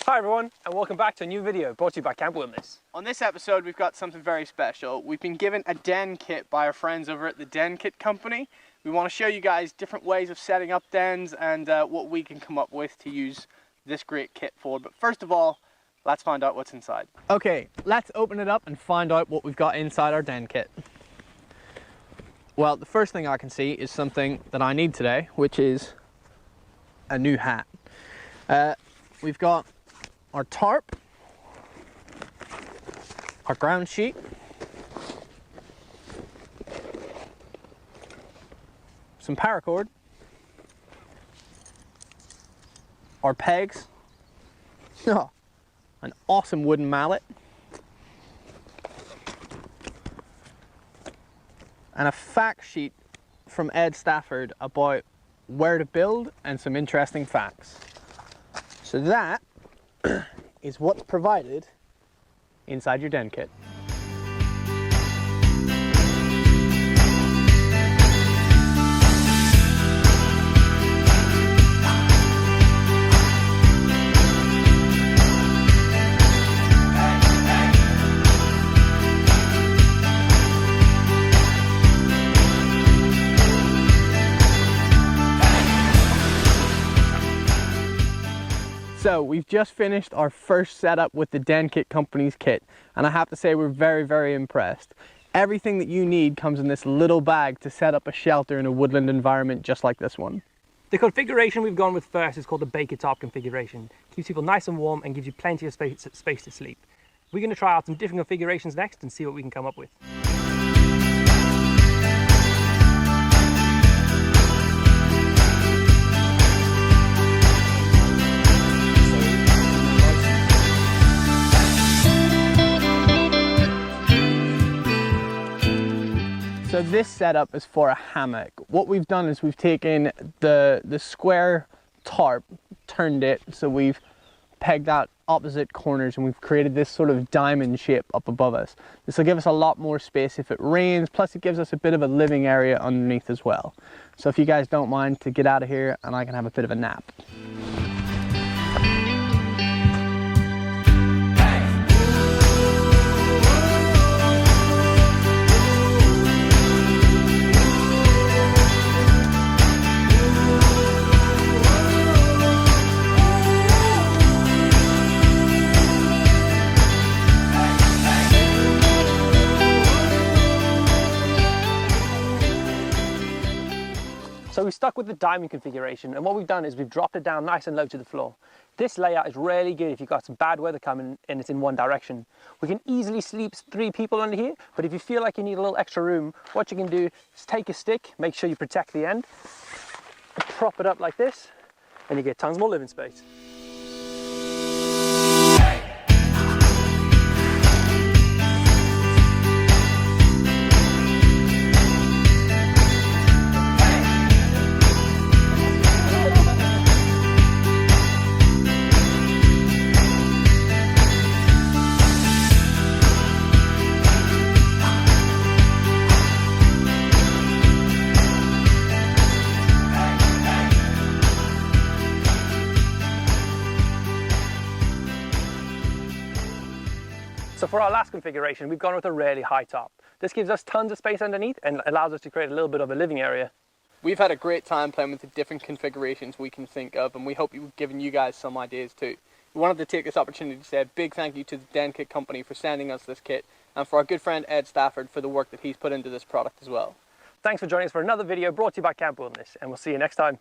Hi everyone, and welcome back to a new video brought to you by Camp Wilderness. On this episode, we've got something very special. We've been given a den kit by our friends over at the Den Kit Company. We want to show you guys different ways of setting up dens and what we can come up with to use this great kit for. But first of all, let's find out what's inside. Okay, let's open it up and find out what we've got inside our den kit. Well, the first thing I can see is something that I need today, which is a new hat. We've got our tarp, our ground sheet, some paracord, our pegs, an awesome wooden mallet, and a fact sheet from Ed Stafford about where to build and some interesting facts. So that is what's provided inside your den kit. So we've just finished our first setup with the Den Kit Company's kit, and I have to say we're very impressed. Everything that you need comes in this little bag to set up a shelter in a woodland environment just like this one. The configuration we've gone with first is called the Baker Top configuration. Keeps people nice and warm and gives you plenty of space to sleep. We're going to try out some different configurations next and see what we can come up with. So this setup is for a hammock. What we've done is we've taken the square tarp, turned it, so we've pegged out opposite corners and we've created this sort of diamond shape up above us. This will give us a lot more space if it rains, plus it gives us a bit of a living area underneath as well. So if you guys don't mind to get out of here and I can have a bit of a nap. So we stuck with the diamond configuration, and what we've done is we've dropped it down nice and low to the floor. This layout is really good if you've got some bad weather coming and it's in one direction. We can easily sleep 3 people under here, but if you feel like you need a little extra room, what you can do is take a stick, make sure you protect the end, prop it up like this, and you get tons more living space. So for our last configuration, we've gone with a really high top. This gives us tons of space underneath and allows us to create a little bit of a living area. We've had a great time playing with the different configurations we can think of, and we hope we've given you guys some ideas too. We wanted to take this opportunity to say a big thank you to the Den Kit Company for sending us this kit, and for our good friend Ed Stafford for the work that he's put into this product as well. Thanks for joining us for another video brought to you by Camp Wilderness, and we'll see you next time.